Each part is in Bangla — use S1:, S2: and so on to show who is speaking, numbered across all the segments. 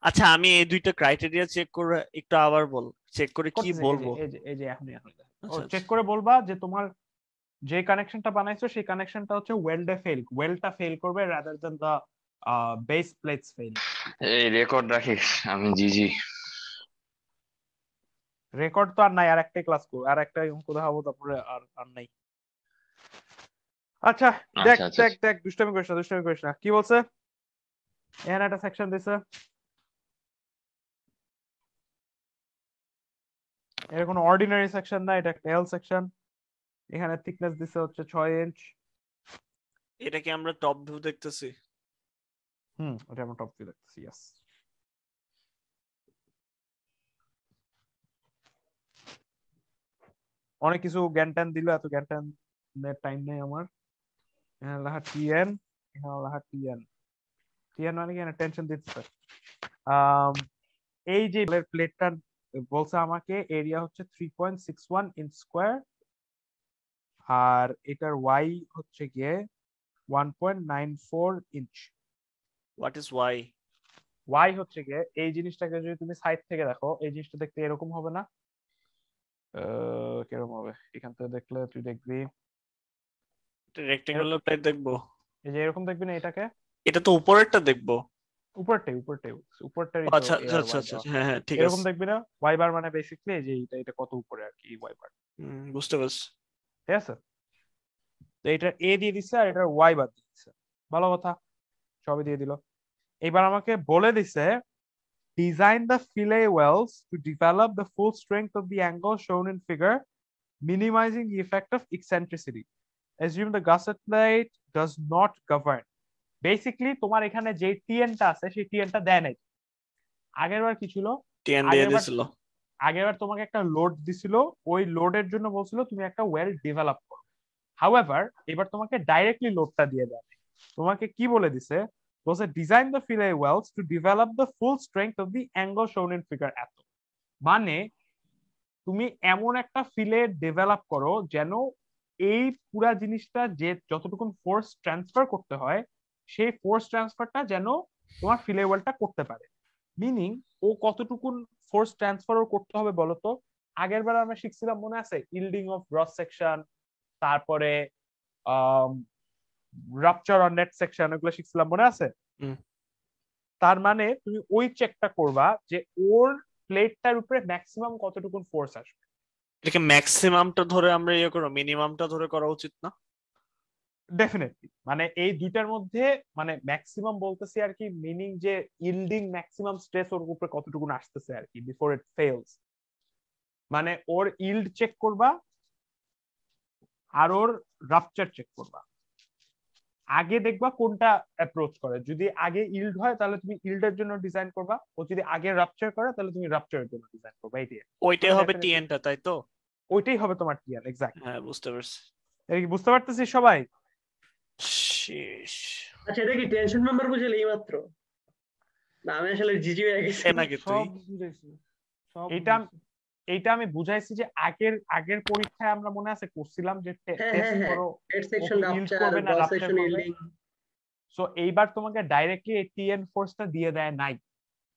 S1: আচ্ছা আমি এই দুইটা ক্রাইটেরিয়া চেক করে একটু আবার বল, চেক করে কি
S2: করতেছি,
S1: বলবো?
S2: এই যে এখনই ও
S1: আচ্ছা
S2: চেক
S1: আচ্ছা।
S2: করে বলবা যে তোমার যে কানেকশনটা বানাইছো সেই কানেকশনটা হচ্ছে ওয়েল্ডে ফেল, ওয়েলটা ফেল করবে রাদার দ্যান দা বেস প্লেটস ফেল।
S3: এই রেকর্ড রাখিস, আমি জিজি।
S2: রেকর্ড তো আর নাই, আর একটাই ক্লাস করব, আর একটা অঙ্ক দেখাবো, তারপরে আর আর নাই। আচ্ছা দেখ
S3: আচ্ছা আচ্ছা
S2: দেখ দেখ, দুষ্টামি করিস না, দুষ্টামি করিস না। কি বলছে এখানে? একটা সেকশন দিছে, এর কোনো অর্ডিনারি সেকশন না, এটা একটা এল সেকশন। এখানে থিকনেস দিছে হচ্ছে 6 ইঞ্চ।
S1: এটা কি আমরা টপ ভিউ দেখতেছি?
S2: ওটা আমরা টপ ভিউ দেখতেছি, ইয়েস। অনেক কিছু জ্ঞান ট্যান দিল, এত জ্ঞান ট্যান টাইম নেই আমার। এখানে লেখা টিএন, এখানে লেখা টিএন। টিএন মানে কি টেনশন দিচ্ছে। এই যে প্লেটটা বলছে আমাকে এরিয়া হচ্ছে 3.61 ইঞ্চ স্কোয়ার, আর এটার ওয়াই হচ্ছে গিয়ে 1.94 inch.
S1: What is Y?
S2: Y হচ্ছে গিয়ে এই জিনিসটাকে যদি তুমি সাইড থেকে দেখো, এই জিনিসটা দেখতে এরকম হবে না? কিরকম হবে? এখান থেকে দেখলে তুই দেখবি
S1: রেক্টেঙ্গুলার প্লেট দেখবো?
S2: এই যে এরকম দেখবি না এটাকে?
S1: এটা তো উপরেরটা দেখবো।
S2: উপরটাই উপরটাই উপরটারই তো
S1: আচ্ছা
S2: এ
S1: আচ্ছা
S2: আর
S1: আচ্ছা
S2: ওয়াই
S1: আচ্ছা
S2: দেওয়া।
S1: হ্যাঁ হ্যাঁ ঠিক
S2: এরকম
S1: আছে।
S2: দেখবি না? ওয়াই বার মানে বেসিক্যালি এই যে এটা কত উপরে আর কি, ওয়াই বার।
S1: বুঝতে পারছি।
S2: ঠিক আছে, তো এটা এ দিয়ে দিচ্ছে আর এটা ওয়াই বাদ দিয়ে দিচ্ছে, ভালো কথা, সবই দিয়ে দিল। এবার আমাকে বলে দিছে design the fillet wells to develop the full strength of the angle shown in figure, minimizing the effect of eccentricity. Assume the gusset plate does not govern. Basically তোমার এখানে যে টিএনটা আছে সেই টিএনটা দেয় নাই। আগেরবার কি ছিল?
S1: টিএন দিয়ে
S2: আগেরবার
S1: দিছিল।
S2: আগেরবার তোমাকে একটা লোড দিছিল, ওই লোডের জন্য বলছিল তুমি একটা ওয়েল ডেভেলপ করো। হাউএভার এবার তোমাকে ডাইরেক্টলি লোডটা দিয়ে দেয়। তোমাকে কি বলে দিছে? বলছে design the fillet welds to develop the full strength of the angle shown in figure এত। মানে তুমি এমন একটা ফিলে ডেভেলপ করো যেন এই পুরা জিনিসটা যে যতটুকু ফোর্স ট্রান্সফার করতে হয় সেই ফোর্স ট্রান্সফারটা যেন তোমার ফিলে ওয়েলটা করতে পারে। মিনিং ও কতটুকু ফোর্স ট্রান্সফার করতে হবে বলতো? আগের বার আমরা শিখছিলাম মনে আছে, ইল্ডিং অফ গ্রস সেকশন, তারপরে রাপচার অন নেট সেকশন, এগুলো শিখছিলাম মনে আছে? তার মানে তুমি ওই চেকটা করবা যে ওর প্লেটটার উপরে ম্যাক্সিমাম কতটুকু ফোর্স আসবে।
S1: এটাকে ম্যাক্সিমামটা ধরে আমরা ইয়ে করো, মিনিমামটা ধরে করা উচিত না?
S2: ডেফিনেটলি, মানে এই দুইটার মধ্যে মানে ম্যাক্সিমাম বলতেছি আর কি, মিনিং যে ইল্ডিং ম্যাক্সিমাম স্ট্রেস ওর উপরে কতটুকু আসতেছে আর কি বিফোর ইট ফেলস। মানে ওর ইল্ড চেক করবা আর ওর রাপচার চেক করবা। আগে দেখবা কোনটা অ্যাপ্রোচ করে, যদি আগে ইল্ড হয় তাহলে তুমি ইল্ডের জন্য ডিজাইন করবা, ও যদি আগে রাপচার করে তাহলে তুমি রাপচারের জন্য ডিজাইন করবা। এইটাই
S1: ওইটাই হবে টিএনটা, তাই তো?
S2: ওইটাই হবে তোমার টিএন, এক্স্যাক্ট।
S1: হ্যাঁ বুঝতে পারছি।
S2: এই কি বুঝতে পারতেছি সবাই?
S1: শেষ।
S4: আচ্ছা এটা কি টেনশন মেম্বার বুঝলে এই মাত্র? না আমি আসলে জিজি হয়ে গেছি।
S1: নাকি তুই?
S5: সব বুঝাইছি, সব
S2: এইটা
S5: বুঝাইছি।
S2: এইটা আমি বুঝাইছি যে আগের আগের পরীক্ষায় আমরা মনে আছে করছিলাম যে
S4: হ্যাঁ হ্যাঁ
S2: টেস্ট
S4: হ্যাঁ,
S2: করো
S4: হেড সেকশন
S2: ইল্ড
S4: রাপচার,
S2: করবে না
S4: গ্রস
S2: রাপচার
S4: সেকশন
S2: করবে।
S4: ইল্ডিং।
S2: সো এইবার তোমাকে ডাইরেক্টলি এই টিএন ফোর্সটা দিয়ে দেয় নাই।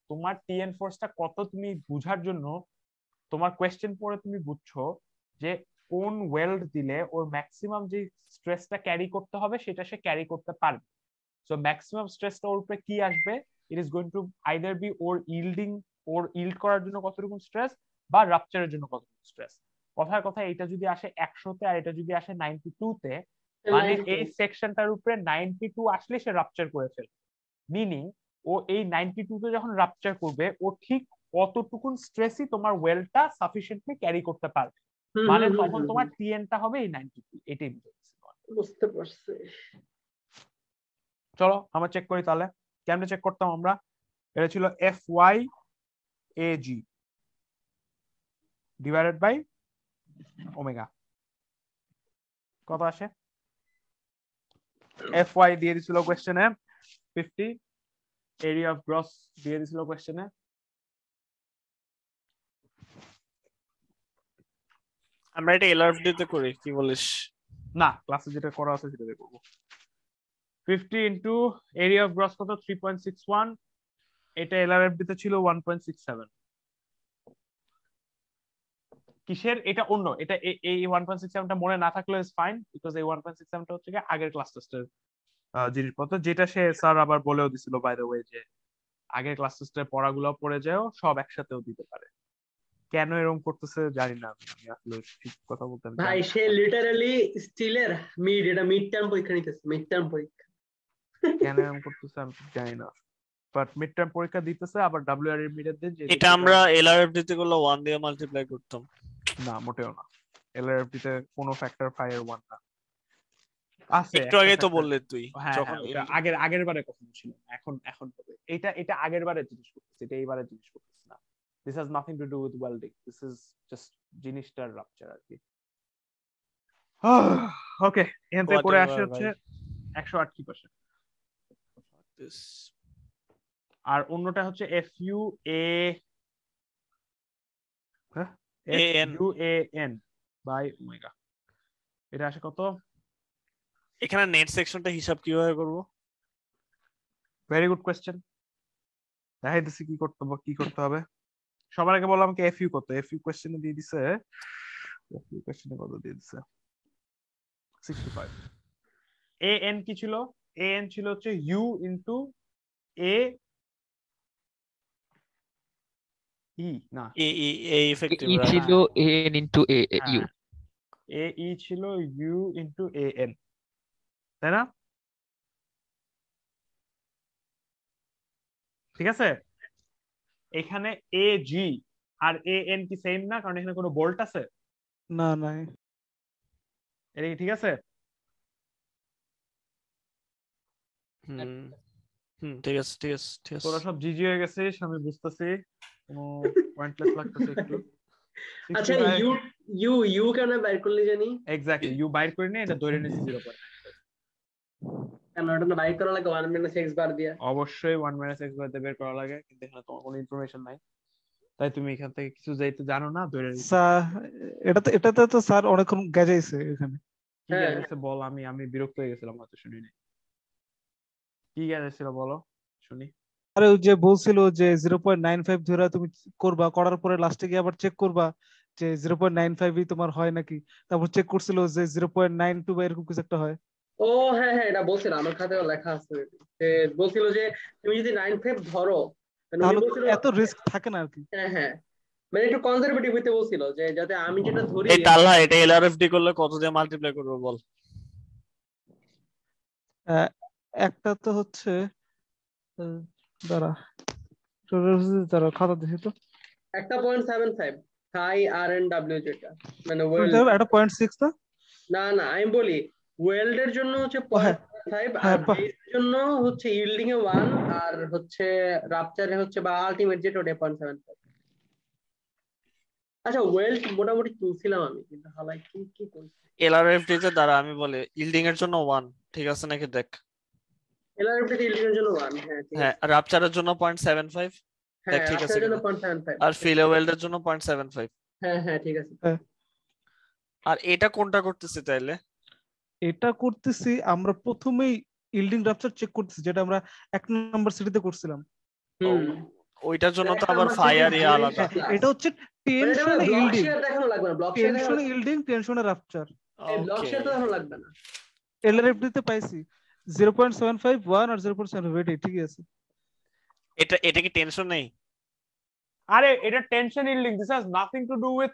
S2: তোমার টিএন ফোর্সটা কত তুমি বুঝার জন্য তোমার কোয়েশ্চেন পড়ে তুমি বুঝছো যে কোন ওয়েল্ড দিলে ওর ম্যাক্সিমাম যে স্ট্রেসটা ক্যারি করতে হবে সেটা সে ক্যারি করতে পারবে। সো ম্যাক্সিমাম স্ট্রেসটা ওর উপরে কি আসবে? It is going to either be or yielding, or yield করার জন্য কতটুকু স্ট্রেস, বা রাপচারের জন্য কতটুকু স্ট্রেস। কথার কথা এটা যদি আসে 100-তে আর এটা যদি আসে 92-তে, মানে এই সেকশনটার উপরে 92 আসলে সে রাপচার করে ফেলবে। মিনিং ও এই 92-তে যখন রাপচার করবে ও ঠিক কতটুকুন স্ট্রেসই তোমার ওয়েলটা সাফিসিয়েন্টলি ক্যারি করতে পারবে, মানে তখন তোমার টিএনটা হবে এই 92। এটাই
S4: বুঝতে পারছি।
S2: চলো আমরা চেক করি তাহলে। কেমনে চেক করতাম আমরা? এটা ছিল F Y A G divided by omega. কত আসে? এফ ওয়াই দিয়ে দিছিল কোশ্চেনে 50, এরিয়া অফ গ্রস দিয়ে দিছিল কোশ্চেনে।
S1: আমরা এটা এলআরএফডি তে করি, কি বলিস?
S2: না, ক্লাসে যেটা করা আছে সেটা করব। 50 ইনটু এরিয়া অফ গ্রস কত? 3.61 এটা এলআরএফডি তে ছিল 1.67। কিসের এটা অন্য এটা এই 1.67টা মনে না থাকলে ইজ ফাইন, বিকজ এই 1.67টা হচ্ছে কি আগের ক্লাস টেস্টের জিনিসপত্র, যেটা সে স্যার আবার বলেও দিছিল বাই দ্য ওয়ে যে আগের ক্লাস টেস্টের পড়াগুলো পড়ে যাও, সব একসাথেও দিতে পারে। কেন এরকম করতেছে জানি না, আমি আসলে ঠিক কথা বলতে আমি
S4: ভাই
S2: জানি না।
S4: সে লিটারালি স্টিলের এটা মিড টার্ম পরীক্ষা নিতেছে, মিড টার্ম পরীক্ষা।
S2: কেন এরকম করতেছে আমি ঠিক জানি না, বাট মিড টার্ম পরীক্ষা দিতেছে আবার ডব্লিউআর এর মিডের দিন,
S1: এটা আমরা এলআরএফডি তে করলে 1 দিয়ে মাল্টিপ্লাই করতাম।
S2: না মোটেও না, এলআরএফডি তে কোনো ফ্যাক্টর 5 এর 1 না আছে।
S1: একটু আগে তো বললে তুই
S2: হ্যাঁ
S1: যখন
S2: হ্যাঁ, ওটা আগের বারে কথা ছিল, এখন হবে এটা আগের বারে জিনিস করতেছে, এটা এইবারে জিনিস করতেছে না। This has nothing to do with welding, this is just জিনিসটার রাপচার আর কি। ওকে, এখান থেকে পরে আসে হচ্ছে 108 কি পার্সেন্ট, আর অন্যটা হচ্ছে FUAN বাই ওমেগা। এটা আসে কত?
S1: এখানে নেট সেকশনটা হিসাব কিভাবে করব?
S2: ভেরি গুড কোয়েশ্চেন, দেখাইতেছি কি করতে হবে। সবার আগে বললাম কি FU কত, FU কোয়েশ্চেনে দিয়ে দিছে, FU কোয়েশ্চেনে কত দিয়ে দিছে 65। AN কি ছিল? AN ছিল হচ্ছে U ইনটু A E না
S1: এই ইফেক্টিভ
S6: ই ছিল an into a U,
S2: AE ছিল U ইনটু AN, তাই না? ঠিক আছে, এখানে AG আর AN কি সেম না, কারণ এখানে কোনো বোল্ট আছে
S5: না না
S2: এটা কি ঠিক আছে?
S1: ঠিক আছে ঠিক আছে ঠিক আছে।
S2: তোরা সব জিজি হয়ে গেছিস আমি বুঝতেছি, কোনো পয়েন্টলেস লাগতেছে একটু।
S4: আচ্ছা ইউ ইউ ইউ কেন বের করলি জানি?
S2: এক্স্যাক্টলি, ইউ বাইর করে নে, এটা ধরে নিছি 0.9।
S4: কেন ওটা না বাইর করা লাগে 1 - x বার দিয়া?
S2: অবশ্যই 1 - x বার দিয়ে বের করা লাগে, কিন্তু এখানে তোমার কোনো ইনফরমেশন নাই, তাই তুমি এখান থেকে কিছু যাইতে জানো না, ধরে নিছি।
S5: স্যার এটাতে তো স্যার অনেকক্ষণ গেজাইছে এখানে।
S2: কি গেছে বল, আমি বিরক্ত হয়ে গেছিলাম হয়তো, শুনি নাই কি গেছিল বলো শুনি।
S5: আরে ওই যে বলছিল যে 0.95 ধরে তুমি করবা, করার পরে লাস্টে গিয়ে আবার চেক করবা যে 0.95ই তোমার হয় নাকি, তারপর চেক করছিল যে 0.92 বা এরকম কিছু একটা হয়।
S4: ও হ্যাঁ হ্যাঁ, এটা বলছিল আমার খাতায় লেখা আছে, যে বলছিল যে তুমি যদি 95 ধরো মানে উনি
S5: তাহলে
S4: বলছিল
S5: এত রিস্ক থাকে না আর কি।
S4: হ্যাঁ হ্যাঁ, মানে একটু কনজারভেটিভ হইতে বলছিল, যে যাতে আমি যেটা ধরি।
S1: এই তাহলে এটা এলআরএফডি করলে কত দিয়ে মাল্টিপ্লাই করব বল?
S5: একটা তো হচ্ছে দাঁড়া দাঁড়া খাতা দেখি তো,
S4: একটা 0.75 থাই RNW যেটা মানে ওয়েল্ড,
S5: একটা 0.6 না
S4: না না আমি বলি ওয়েল্ডের জন্য হচ্ছে 0.5 আর বেসের জন্য হচ্ছে ইল্ডিং এ 1 আর হচ্ছে রাপচারে হচ্ছে বা আলটিমেট যেটা ওটা 0.75। আচ্ছা ওয়েল্ড মোটামুটি তুলছিলাম আমি, কিন্তু হালাই কি কি করছি।
S1: এলআরএফডি তে দ্বারা আমি বলি ইল্ডিং এর জন্য 1 ঠিক আছে নাকি দেখ।
S4: এলআরএফডি ইল্ডিং এর জন্য 1, হ্যাঁ ঠিক
S1: হ্যাঁ,
S4: আছে।
S1: রাপচারের জন্য 0.75 দেখ
S4: হ্যাঁ
S1: ঠিক আছে
S4: রাপচারের জন্য
S1: কিনা?
S4: 0.75
S1: আর ফিলে ওয়েল্ডের জন্য 0.75।
S4: হ্যাঁ হ্যাঁ ঠিক আছে।
S1: আর এটা কোনটা করতেছি তাইলে?
S5: এটা করতেছি আমরা প্রথমেই ইল্ডিং রাপচার চেক করতেছি, যেটা আমরা 1 নম্বর সিটিতে করছিলাম।
S1: ওইটার জন্য তো আবার ফায়ার ইয়া আলাদা।
S5: এটা হচ্ছে টেনশন
S4: ব্লক
S5: ইল্ডিং,
S4: শেয়ার দেখানো লাগবে না, ব্লক শেয়ার
S5: টেনশন ইল্ডিং টেনশনে রাপচার।
S4: এই ব্লক শেয়ার তো দেখানো লাগবে না।
S5: এলআরএফডি তে পাইছি 0.75 1 আর 0.75 এটাই ঠিক আছে।
S1: এটা কি টেনশন নেই?
S2: আরে এটা tension yielding, this has nothing to do with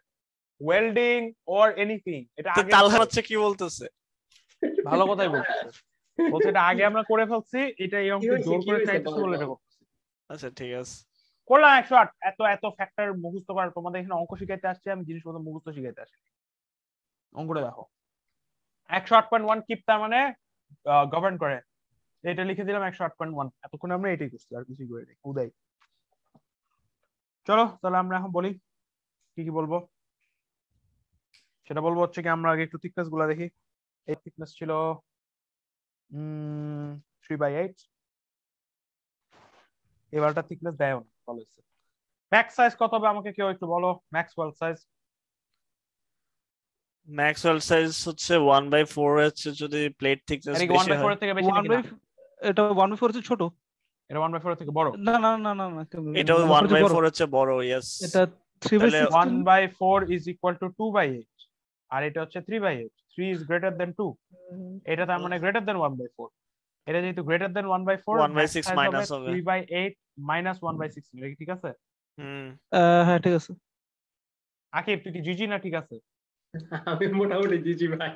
S2: welding or anything. এটা
S1: তো
S2: আগে
S1: তাহলে হচ্ছে কি বলতেছে?
S2: ভালো কথাই বলতেছে, বলতে এটা আগে আমরা করে ফেলছি, এটা এই অঙ্কে জোর করে চাইতেছে বলে এটা করতেছি।
S1: আচ্ছা ঠিক আছে,
S2: করলাম 108। এত এত ফ্যাক্টর মুখস্থ করার, তোমাদের এখানে অঙ্ক শিখাইতে আসছে, আমি জিনিসপত্র মুখস্থ শিখাইতে আসি। অঙ্কটা দেখো 108.1 কিপ, তার মানে গভর্ন করে, এটা লিখে দিলাম 108.1। এতক্ষণ আমরা এটাই করছি, আর কিছুই করি নাই উদয়। চলো তাহলে আমরা এখন বলি কি কি বলবো, সেটা বলবো হচ্ছে কি আমরা আগে একটু থিকনেস গুলা দেখি। এই থিকনেস ছিল 3/8। এবারটা থিকনেস দেয় না, ভালো হয়েছে। ম্যাক্স সাইজ কত হবে আমাকে কেউ একটু বলো, ম্যাক্সওয়েল সাইজ।
S1: ম্যাক্সওয়েল সাইজ হচ্ছে 1/4 হচ্ছে যদি প্লেট থিকনেস
S2: এটা কি
S1: বেশি
S2: 1/4
S1: হয়।
S2: থেকে বেশি নাকি না?
S5: এটা 1/4 হচ্ছে ছোট।
S2: এটা 1/4 এর থেকে বড়।
S5: না না না না না কেমন
S1: এটা 1/4 হচ্ছে বড়, ইয়েস।
S5: এটা 3/16
S2: 1/4 is equal to 2/8 আর এটা হচ্ছে 3/8। 3 is greater than 2, এটা তার মানে greater than 1/4। এটা যেহেতু greater than 1/4
S1: 1/6 মাইনাস হবে
S2: 3/8 minus 1/16, এটা কি ঠিক আছে?
S5: হ্যাঁ ঠিক আছে।
S2: আকিব তুই কি জিজি না ঠিক আছে?
S4: আমি মোটামুটি জিজি ভাই।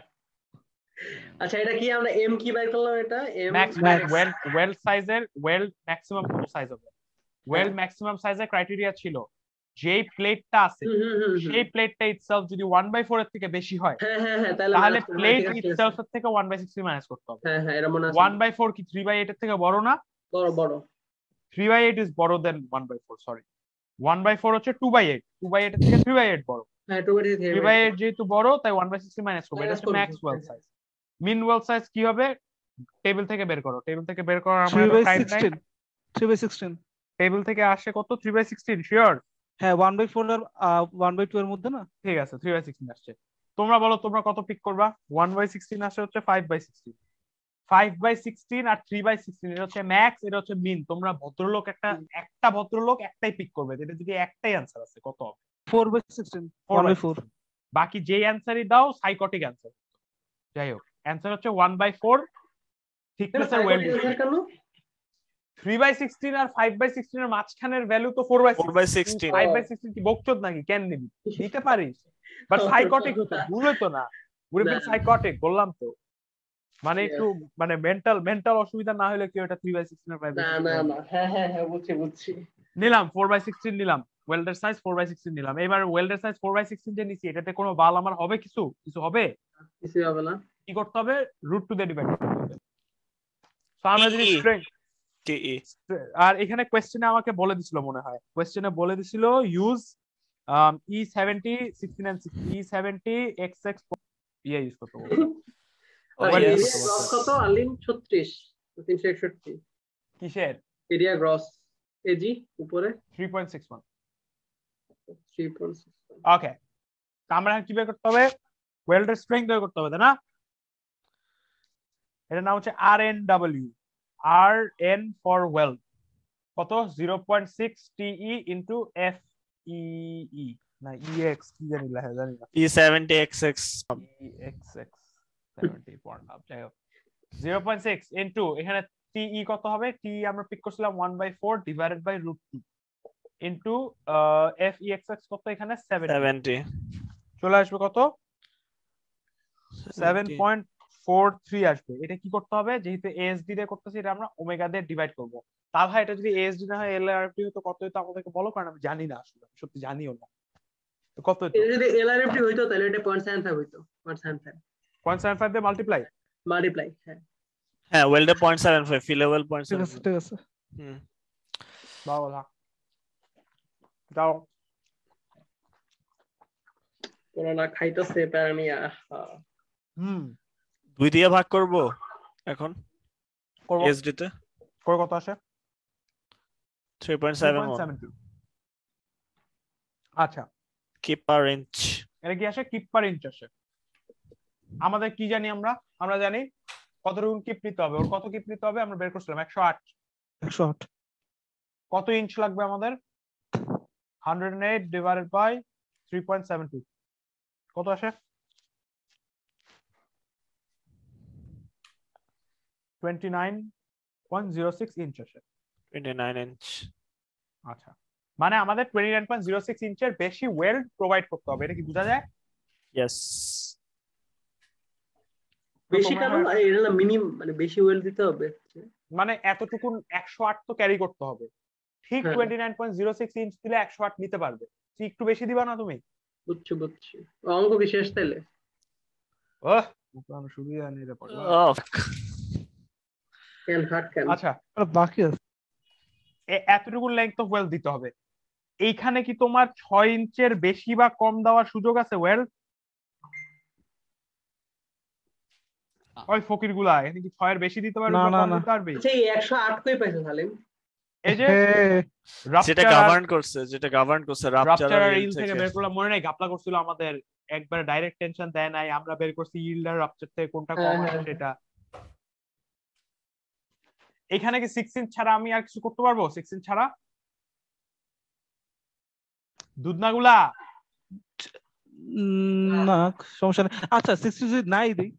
S4: আচ্ছা এটা কি আমরা এম কি বাই করলাম? এটা এম
S2: ম্যাক্স ওয়েল্ড সাইজের ওয়েল্ড ম্যাক্সিমাম কত সাইজ হবে? ওয়েল্ড ম্যাক্সিমাম সাইজের ক্রাইটেরিয়া ছিল যেই প্লেটটা আছে সেই প্লেটটা ইটসেলফ যদি 1/4 এর থেকে বেশি হয়
S4: হ্যাঁ
S2: তাহলে প্লেট ইটসেলফ এর থেকে 1/16 মাইনাস করতে হবে।
S4: হ্যাঁ এটা মনে আছে।
S2: 1/4 কি 3/8 এর থেকে বড় না?
S4: বড়
S2: 3/8 is বড় দেন 1/4, সরি 1/4 হচ্ছে 2/8, 2/8 এর থেকে 3/8 বড়।
S4: হ্যাঁ
S2: 3/8 যেহেতু বড় তাই 1/16 মাইনাস করবে। এটা হচ্ছে ম্যাক্স ওয়েল সাইজ। মিন ওয়েল সাইজ কি হবে? টেবিল থেকে বের করো, টেবিল থেকে বের করার আমরা টাইম নাই।
S5: 3/16
S2: টেবিল থেকে আসে কত? 3/16 শিওর?
S5: হ্যাঁ 1/4 আর 1/2 এর মধ্যে না?
S2: ঠিক আছে 3/16 আসছে। তোমরা বলো তোমরা কত পিক করবা? 1/16 আসে হচ্ছে 5/16। 5/16 আর 3/16 এটা হচ্ছে ম্যাক্স, এটা হচ্ছে মিন। তোমরা ভদ্রলোক একটা ভদ্রলোক একটাই পিক করবে, এটা যদি একটাই অ্যানসার আছে কত হবে?
S5: 4/16 1/4।
S2: বাকি যে অ্যানসারই দাও সাইকটিক অ্যানসার। যাই হোক অ্যানসার হচ্ছে 1/4 থিকনেসের ওয়েল্ড। 3/16 আর 5/16 এর মাঝখানের ভ্যালু তো 4/16। 5/16 কি বকচোদ নাকি? কেন নিবি? দিতে পারিস, বাট সাইকটিক হতো, ভুল হতো না। সাইকটিক বললাম তো, মানে একটু মানে মেন্টাল অসুবিধা না হলে কি ওটা 3/16 আর 5/16?
S4: না হ্যাঁ বুঝছি
S2: নিলাম 4/16 নিলাম, ওয়েল্ডের সাইজ 4/16 নিলাম। এবার ওয়েল্ডের সাইজ 4/16 যে নিছি এটাতে কোনো বাল আমার হবে? কিছু হবে
S4: না।
S2: কি করতে হবে? √2 দিয়ে ডিভাইড করতে হবে। সো আমরা যদি স্ট্রেংথ আর এখানে কোশ্চেনে আমাকে বলে দিছিল, মনে হয় কোশ্চেনে বলে দিছিল use E70 16 and 60 E70 XX use করতে হবে।
S4: গ্রস কত আলিম? 36 361।
S2: কিসের
S4: এরিয়া গ্রস? এজি উপরে
S2: 3.61।
S4: 3.61।
S2: ওকে, আমরা কি বের করতে হবে? ওয়েল্ডের স্ট্রেংথ বের করতে হবে, তাই না? এটার নাম হচ্ছে RNW, RN ফর ওয়েল্ড। কত? 0.6 TE ইনটু FEE না EX কি জানি লেখা, জানি না।
S1: E70 XX
S2: EXX 70 পড়লাম, যাই হোক 0.6 ইনটু এখানে TE কত হবে? TE আমরা পিক করছিলাম 1/4 ডিভাইডেড বাই √2 ইনটু FEXX কত? এখানে 70 চলে আসবে কত? 7.43 আসবে। এটা কি করতে হবে? যেহেতু ASD দিয়ে করতেছি এটা আমরা ওমেগা দিয়ে ডিভাইড করব। তা ভাই এটা যদি ASD না হয় LRFD হতো কত হতো আমাদেরকে বলো, কারণ আমি জানি না, আসলে সত্যি জানিও না কত হতো।
S4: এটা যদি LRFD হইতো তাহলে এটা 0.75 হইতো।
S2: 0.75 দিয়ে মাল্টিপ্লাই
S1: হ্যাঁ ওয়েল্ডে 0.75 ফি লেভেল 0.75।
S5: ঠিক আছে
S2: বাবা দাও
S4: করোনা খাইতেছে প্যারানিয়া।
S1: 2 দিয়ে ভাগ করব এখন
S2: করব।
S1: এসডি তে
S2: কত আসে?
S1: 3.71।
S2: আচ্ছা
S1: কিপ পার ইঞ্চ,
S2: এটা কি আসে? কিপ পার ইঞ্চ আসে। আমাদের কি জানি? আমরা জানি কতটুকু কিপ নিতে হবে। ওর কত কিপ নিতে হবে আমরা বের করছিলাম? 108। কত ইঞ্চ লাগবে আমাদের? 108 ডিভাইডেড বাই 3.72 কত আসে? 29.06 ইঞ্চ আসে।
S1: 29 ইঞ্চ।
S2: আচ্ছা, মানে আমাদের 29.06 ইঞ্চের বেশি ওয়েল্ড প্রোভাইড করতে হবে, এটা কি বোঝা যায়?
S1: ইয়েস।
S4: বেশি কেন? এটা না মিনিমাম, মানে বেশি ওয়েল দিতে হবে,
S2: মানে এতটুকু 108 তো ক্যারি করতে হবে। ঠিক 29.06 ইঞ্চ দিলে 108 নিতে পারবে। তুই একটু বেশি দিবা না তুমি?
S4: বুঝছি অঙ্ক কি শেষ তাইলে?
S2: আমি শুরু জানি এটা পড়া। আচ্ছা
S5: বাকি আছে
S2: এতটুকু লেংথ অফ ওয়েল দিতে হবে। এইখানে কি তোমার 6 ইঞ্চের বেশি বা কম দেওয়ার সুযোগ আছে ওয়েল? ওই ফকির গুলা এখানে কি 6 এর বেশি দিতে পারবে বা কম দিতে পারবে?
S4: আচ্ছা এই 108 কই পাইছো সালিম?
S2: এই যে
S1: যেটা গভর্ন করছে রাপচার আর
S2: ইল থেকে বের করলাম, মনে নাই? গাপলা করছিল আমাদের, একবার ডাইরেক্ট টেনশন দেয় নাই, আমরা বের করছি ইল্ড আর রাপচার থেকে কোনটা কম আছে সেটা। এখানে কি 6 ইঞ্চ ছাড়া আমি আর কিছু করতে পারবো? 6 ইঞ্চ ছাড়া দুধনাগুলা
S5: না সমস্যা নেই। আচ্ছা 60 যদি নাই দিই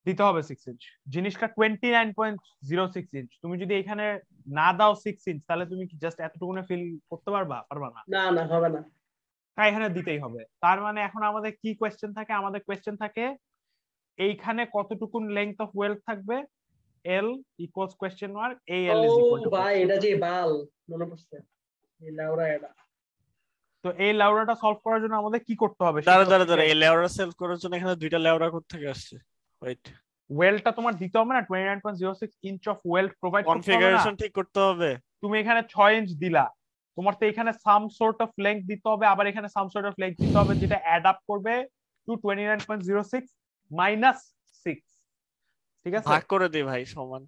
S2: দিতে হবে 6 ইঞ্চ। জিনিসটা 29.06 ইঞ্চ। তুমি যদি এখানে না দাও 6 ইঞ্চ তাহলে তুমি কি জাস্ট এতটুকুনে ফিল করতে পারবা? পারবা না।
S4: না না হবে না।
S2: তাই এখানে দিতেই হবে। তার মানে এখন আমাদের কি কোয়েশ্চেন থাকে? আমাদের কোয়েশ্চেন থাকে এইখানে কতটুকুন লেংথ অফ ওয়েল্ড থাকবে? L equals question mark AL is equal to
S4: ভাই এটা যে বাল মনে পড়ছে এই লাউরা এটা।
S2: তো এই লাউরাটা সলভ করার জন্য আমাদের কি করতে হবে?
S1: দাঁড়া এই লেওরা সেলফ করার জন্য এখানে দুইটা লেওরা কোথা থেকে আসছে? ওয়েট,
S2: ওয়েলটা তোমার দিতে হবে না? 29.06 ইঞ্চ অফ ওয়েল্ড প্রোভাইড করতে হবে না?
S1: কনফিগারেশন ঠিক করতে হবে।
S2: তুমি এখানে 6 ইঞ্চ দিলা, তোমার তো এখানে সাম সর্ট অফ লেংথ দিতে হবে, আবার এখানে সাম সর্ট অফ লেংথ দিতে হবে, যেটা অ্যাড আপ করবে টু 29.06 মাইনাস 6। ঠিক আছে,
S1: ভাগ করে দে ভাই সমান।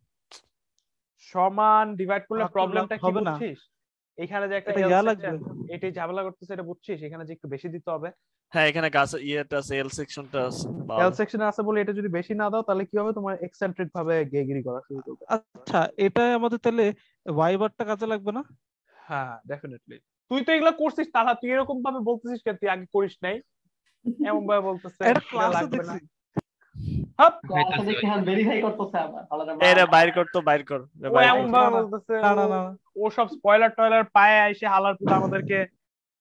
S2: সমান ডিভাইড করলে
S5: ভাগ করলে
S2: প্রবলেমটা কি
S5: হবে না।
S2: বুঝছিস? এখানে যে একটা
S5: এটা
S2: L
S5: ইয়া
S2: section,
S5: লাগবে।
S2: এটাই ঝামেলা করতেছে, এটা বুঝছিস? এখানে যে একটু বেশি দিতে হবে।
S1: হ্যাঁ এখানে গাছ ইয়েটা আছে, এল সেকশনটা আছে।
S2: L সেকশনে আছে বলে এটা যদি বেশি না দাও তাহলে কি হবে? তোমার এক্সেন্ট্রিক ভাবে গেগিরি করা শুরু করবে।
S5: আচ্ছা এটাই আমাদের তাহলে ওয়াই বারটা কাজে লাগবে না?
S2: হ্যাঁ ডেফিনেটলি। তুই তো এগুলো করছিস, তাহলে তুই এরকম ভাবে বলতেছিস কেন? তুই আগে করিস নাই, এমন ভাবে বলতেছে
S5: এটা
S2: এটা
S5: ক্লাসে
S2: লাগবে না।
S5: দেখছি।
S2: হাপ,
S4: ক্লাসে দেখে ভেরিফাই করতেছে আবার আলাদা
S1: এরা বাইর করতো বাইর কর
S2: ও এমন ভাবে বলতেছে,
S5: না না না
S2: ও সব স্পয়লার টয়লার পায়ে এসে হালার পুরো আমাদেরকে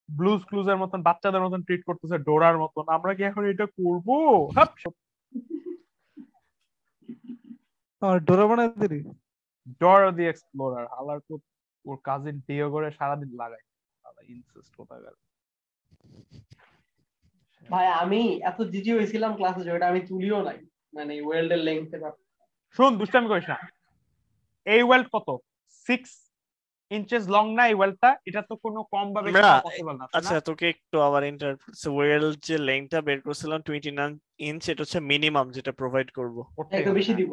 S2: ব্লুজ ক্লুজের মতন বাচ্চাদের মতন ট্রিট করতেছে, ডোরার মতন। আমরা কি এখন এটা করবো? হাপ,
S5: আমার ডোরা বানাই দিলি।
S2: ডরা দি এক্সপ্লোরার হালার পুরো ওর কাজিন ডিও করে সারাদিন লাগাই ইনসিস্ট কোথাকার।
S4: ভাই আমি এত জিজি হয়েছিলাম ক্লাসে যে ওটা আমি তুলিও নাই, মানে ওয়েল্ডের লেংথের ব্যাপার।
S2: শুন, দুষ্টামি করিস না। এই ওয়েল্ড কত? 6 ইঞ্চেস লং না এই ওয়েল্ডটা? এটা তো কোনো কম বা বেশি পসিবল না, তাই না?
S1: আচ্ছা তোকে একটু আবার ইন্টারপ্রেট, ওয়েল যে লেংথটা বের করছিলাম 29 ইঞ্চ, এটা হচ্ছে মিনিমাম যেটা প্রোভাইড করব।
S2: ওটাই
S4: একটু
S2: হবে,
S4: বেশি
S2: হ্যাঁ।
S4: দিব।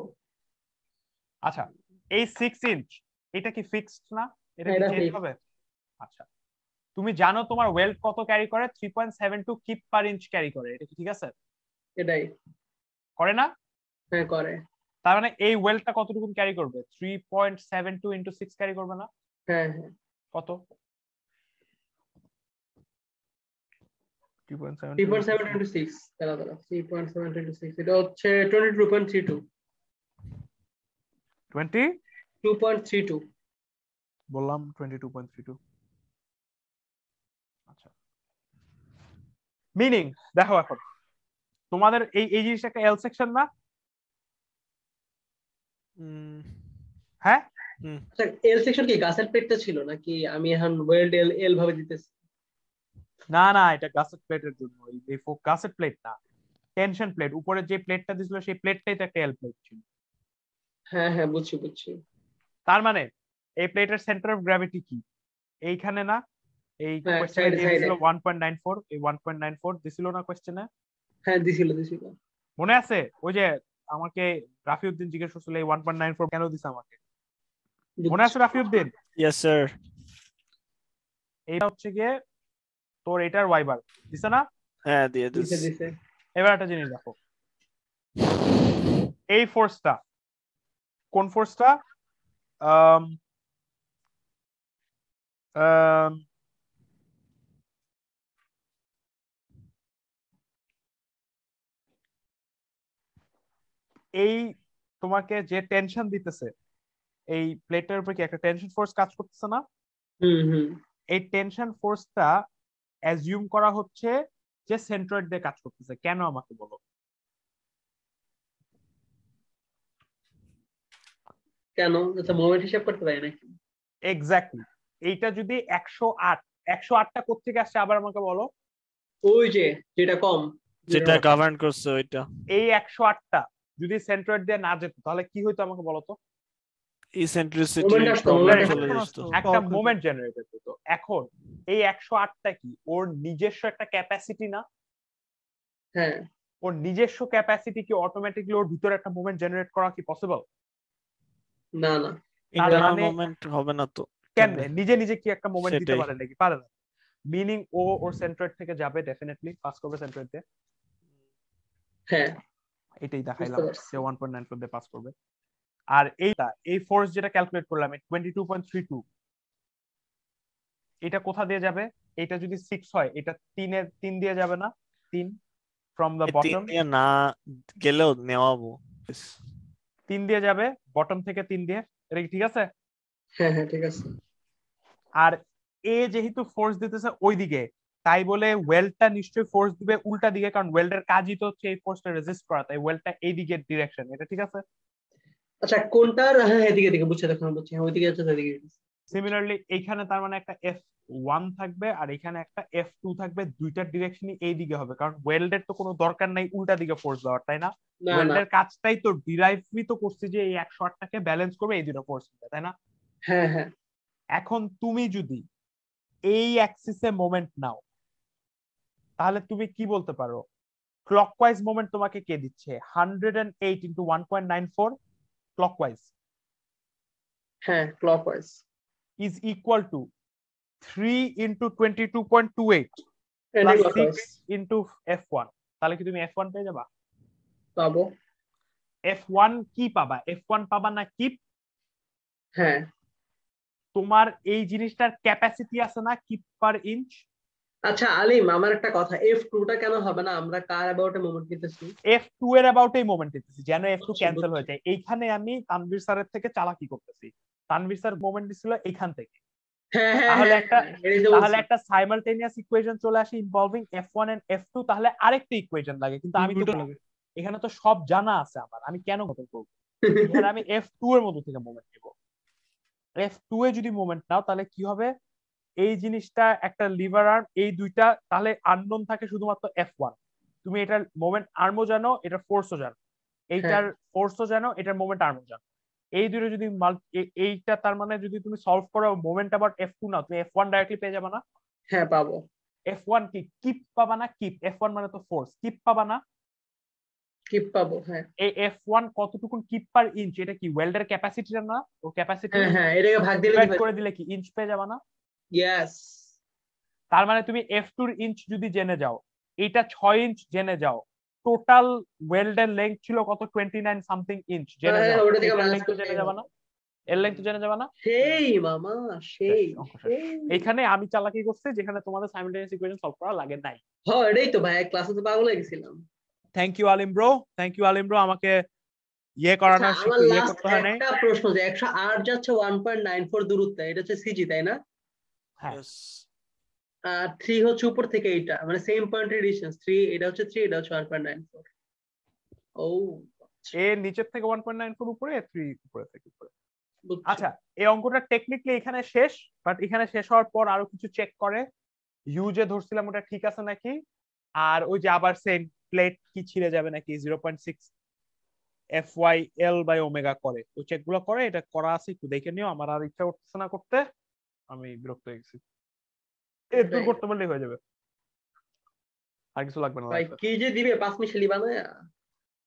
S2: আচ্ছা এই 6 ইঞ্চ এটা কি ফিক্সড না? এটা কি
S4: এটা
S2: চেঞ্জ
S4: fixed।
S2: হবে? আচ্ছা তুমি জানো তোমার ওয়েল্ড কত ক্যারি করে? 3.72 কিপ পার ইঞ্চ ক্যারি করে, এটা কি ঠিক আছে?
S4: এটাই
S2: করে না?
S4: হ্যাঁ করে।
S2: তার মানে এই ওয়েল্ডটা কতটুকু ক্যারি করবে? 3.72 ইনটু 6 ক্যারি করবে না?
S4: হ্যাঁ হ্যাঁ
S2: কত?
S4: 3.7 into 6 দাঁড়া 3.7 into 6 এটা হচ্ছে 22.32
S2: 20
S4: 2.32
S2: বললাম 22.32। আচ্ছা মিনিং দেখো, এখন তোমাদের এই জিনিসটা একটা এল সেকশন না? হ্যাঁ
S4: আচ্ছা এল সেকশন কি গাছের প্লেটটা ছিল নাকি আমি এখন ওয়েল্ড এল এল ভাবে দিতেছি?
S2: না না, এটা গাসেট প্লেটের জন্য। এই গাসেট প্লেট না, টেনশন প্লেট। উপরে যে প্লেটটা দিছিল সেই প্লেটটাই তো একটা এল প্লেট ছিল।
S4: হ্যাঁ হ্যাঁ বুঝছি বুঝছি।
S2: তার মানে এই প্লেটের সেন্টার অফ গ্র্যাভিটি কি? এইখানে না? এই
S4: হ্যাঁ,
S2: কোশ্চেনে
S4: side,
S2: দিয়ে
S4: side
S2: দিছিল
S4: এ।
S2: 1.94, এই 1.94 দিছিল না কোশ্চেনে?
S4: হ্যাঁ দিছিল
S2: মনে আছে? ওই যে আমাকে রাফিউদ্দিন জিজ্ঞেস করছিল এই 1.94 কেন দিছে আমাকে, মনে আছে রাফিউদ্দিন?
S1: Yes sir.
S2: এইটা হচ্ছে গিয়ে তোর এটার ওয়াই বার দিছে না?
S1: হ্যাঁ দিয়ে
S4: দিছে
S1: দিস।
S4: দিছে।
S2: এবার একটা জিনিস দেখো, এই ফোর্সটা কোন ফোর্সটা? এই তোমাকে যে টেনশন দিতেছে এই প্লেটের উপর কি একটা টেনশন ফোর্স কাজ করতেছে না?
S4: হুম
S2: এই টেনশন ফোর্সটা অ্যাজিউম করা হচ্ছে যে সেন্ট্রয়েড দিয়ে কাজ করতেছে। কেন আমাকে বলো?
S4: কেন? আচ্ছা মোমেন্ট হিসাব করতে পারি নাকি?
S2: এক্স্যাক্টলি। এইটা যদি 108টা কোত্থেকে আসছে আবার আমাকে বলো?
S4: ওই যে যেটা কম,
S1: যেটা গভর্ন করছে ওইটা।
S2: এই 108টা যদি সেন্ট্রয়েড দিয়ে না যেত তাহলে কি হইতো আমাকে বলো তো?
S1: ইসেন্ট্রিসিটি
S4: Moment আসতো,
S1: প্রবলেম
S4: moment
S1: চলে
S5: আসতো।
S1: যেত।
S2: একটা মোমেন্ট জেনারেটেড হতো। এখন এই 108টা কি ওর নিজস্ব একটা ক্যাপাসিটি না?
S4: হ্যাঁ
S2: ওর নিজস্ব ক্যাপাসিটি কি অটোমেটিকলি ওর ভিতরে একটা মোমেন্ট জেনারেট করা কি পসিবল?
S4: না না
S1: ইন্টারনাল
S2: মানে-
S1: মোমেন্ট হবে না তো।
S2: কেন নিজে নিজে কি একটা মোমেন্ট দিতে
S1: সেটাই।
S2: পারে নাকি? পারে না। মিনিং ও ওর সেন্ট্রয়েড থেকে যাবে, ডেফিনেটলি পাস করবে সেন্ট্রয়েড দিয়ে।
S4: হ্যাঁ
S2: এটাই দেখাইলাম
S4: বুঝতে পারছি।
S2: যে 1.94 দিয়ে পাস করবে। আর এই ফোর্স যেটা ক্যালকুলেট করলাম 22.32, এটা কোথা দিয়ে যাবে? এটা যদি 6 হয় এটা 3 দিয়ে যাবে না? 3 ফ্রম দ্য
S1: 3
S2: বটম,
S1: দিয়ে না গেলেও নেওয়াবো।
S2: 3 দিয়ে যাবে বটম থেকে 3 দিয়ে, এটা কি ঠিক আছে?
S4: হ্যাঁ হ্যাঁ ঠিক আছে।
S2: আর এ যেহেতু ফোর্স দিতেছে ওইদিকে, তাই বলে ওয়েল্ডটা নিশ্চয়ই ফোর্স দিবে উল্টা দিকে, কারণ ওয়েল্ডের কাজই তো হচ্ছে এই ফোর্সটা রেজিস্ট করা, তাই ওয়েল্ডটা এই দিকের ডিরেকশন, এটা ঠিক আছে?
S4: আচ্ছা কোনটার, হ্যাঁ হ্যাঁ এদিকে এদিকে বুঝছে, দেখুন বুঝছি, হ্যাঁ ওইদিকে আছে ওইদিকে।
S2: সিমিলারলি এইখানে তার মানে একটা F1 থাকবে আর এখানে একটা F2 থাকবে, দুইটার ডিরেকশনই এই দিকে হবে, কারণ ওয়েল্ডের তো কোনো দরকার নাই উল্টা দিকে ফোর্স দেওয়ার, তাই না?
S4: না না
S2: ওয়েল্ডের কাজটাই তো ডিরাইভই তো করছে যে এই 108টাকে ব্যালেন্স করবে এই দুটো ফোর্স মিলে, তাই না?
S4: হ্যাঁ হ্যাঁ
S2: এখন তুমি যদি এই অ্যাক্সিসে মোমেন্ট নাও, তাহলে তুমি কি বলতে পারো ক্লকওয়াইজ মোমেন্ট তোমাকে কে দিচ্ছে? 108 ইন্টু 1.94 ক্লকওয়াইজ
S4: হ্যাঁ clockwise
S2: is equal to 3 into 22.28
S4: anti
S2: plus
S4: clockwise
S2: 6 into F1। তাহলে কি তুমি F1 পেয়ে যাবা?
S4: পাবো।
S2: F1 কি পাবা? F1 পাবা না কিপ?
S4: হ্যাঁ
S2: তোমার এই জিনিসটার ক্যাপাসিটি আছে না কিপ পার ইঞ্চ?
S4: আচ্ছা আলিম, আমার একটা কথা, F2 টা কেন হবে না? আমরা কার অ্যাবাউটে মোমেন্ট নিতেছি?
S2: F2 এর অ্যাবাউটেই মোমেন্ট দিতেছি, যেন F2
S4: বুঝছি,
S2: ক্যান্সেল
S4: বুঝছি।
S2: হয়ে যায়। এইখানে আমি তানভীর স্যারের থেকে চালাকি করতেছি, তানভীর স্যার মোমেন্ট দিছিল এইখান থেকে,
S4: হ্যাঁ হ্যাঁ
S2: তাহলে
S4: হ্যাঁ
S2: একটা
S4: এটাই তো
S2: তাহলে
S4: বলছি।
S2: একটা সাইমালটেনিয়াস ইকুয়েশন চলে আসে ইনভলভিং F1 এন্ড F2, তাহলে আরেকটা ইকুয়েশন লাগে, কিন্তু আমি তো
S5: উল্টো লাগে।
S2: এখানে তো সব জানা আছে আমার, আমি কেন কত করব? এখানে আমি F2 এর মধ্যে থেকে মোমেন্ট নিব। F2 এ যদি মোমেন্ট নাও তাহলে কি হবে? এই জিনিসটা একটা লিভার আর্ম, এই দুইটা তাহলে আননোন থাকে শুধুমাত্র F1, তুমি এটার মোমেন্ট আর্মও জানো, এটার ফোর্সও জানো, এইটার ফোর্সও জানো, এটার মোমেন্ট আর্মও জানো। এই দুটো যদি এইটা তার মানে যদি তুমি সলভ করো মোমেন্ট আবার F2 নাও, তুমি F1 ডাইরেক্টলি পেয়ে যাবে না?
S4: হ্যাঁ পাবো।
S2: F1 কি কিপ পাবা না? কিপ, F1 মানে তো ফোর্স, কিপ পাবা না?
S4: কিপ পাবো হ্যাঁ।
S2: এই F1 কতটুকুন কিপ পার ইঞ্চ, এটা কি ওয়েল্ডের ক্যাপাসিটিটা না? ও ক্যাপাসিটি
S4: হ্যাঁ হ্যাঁ এটাকে ভাগ দিলে
S2: ডিভাইড করে দিলে কি ইঞ্চ পেয়ে যাবে না?
S4: ইয়েস।
S2: তার মানে তুমি F2 এর ইঞ্চ যদি জেনে যাও, এটা 6 ইঞ্চ জেনে যাও, টোটাল ওয়েল্ডের লেংথ ছিল কত? 29 সামথিং ইঞ্চ জেনে
S4: হ্যাঁ,
S2: যাও,
S4: ওটা থেকে
S2: এটার
S4: মাইনাস
S2: লেংথ জেনে যাবে না? এর লেংথ জেনে যাবে না?
S4: সেই মামা সেই
S2: অঙ্ক শেষ। এইখানে আমি চালাকি করছি যেখানে তোমাদের সাইমালটেনিয়াস ইকুয়েশন সলভ করা লাগে নাই।
S4: হ্যাঁ এটাই তো ভাই, ক্লাসে তো পাগল হয়ে গেছিলাম।
S2: থ্যাংক ইউ আলিম ব্রো, আমাকে ইয়ে করানো
S4: আচ্ছা, আমার
S2: ইয়ে
S4: লাস্ট
S2: করতে হয় নাই।
S4: একটা প্রশ্ন, যে 108 যাচ্ছে 1.94 দূরত্বে, এটা হচ্ছে সিজি তাই না?
S2: হ্যাঁ
S1: Yes.
S4: আর 3 হচ্ছে উপর থেকে, এইটা মানে সেম পয়েন্টের ডিসটেন্স 3, এটা হচ্ছে 3, এটা হচ্ছে 1.94। ও
S2: এ নিচের থেকে 1.94 উপরে, 3 উপরে থেকে উপরে।
S4: বুঝছি।
S2: আচ্ছা, এই অঙ্কটা টেকনিক্যালি এখানে শেষ, বাট এখানে শেষ হওয়ার পর আরো কিছু চেক করে, ইউ যে ধরছিলাম ওটা ঠিক আছে নাকি, আর ওই যে আবার সেম প্লেট কি ছিঁড়ে যাবে নাকি 0.6 FYL/ওমেগা করে, ওই চেক গুলো করে, এটা করা আছে একটু দেখে নিও। আমার আর ইচ্ছা করতেছে না করতে, আমি বিরক্ত হয়ে গেছি, একটু করতে পারলেই হয়ে যাবে, আর কিছু লাগবে না।
S4: ভাই কি যে দিবে 5 মিশালি বানায়া।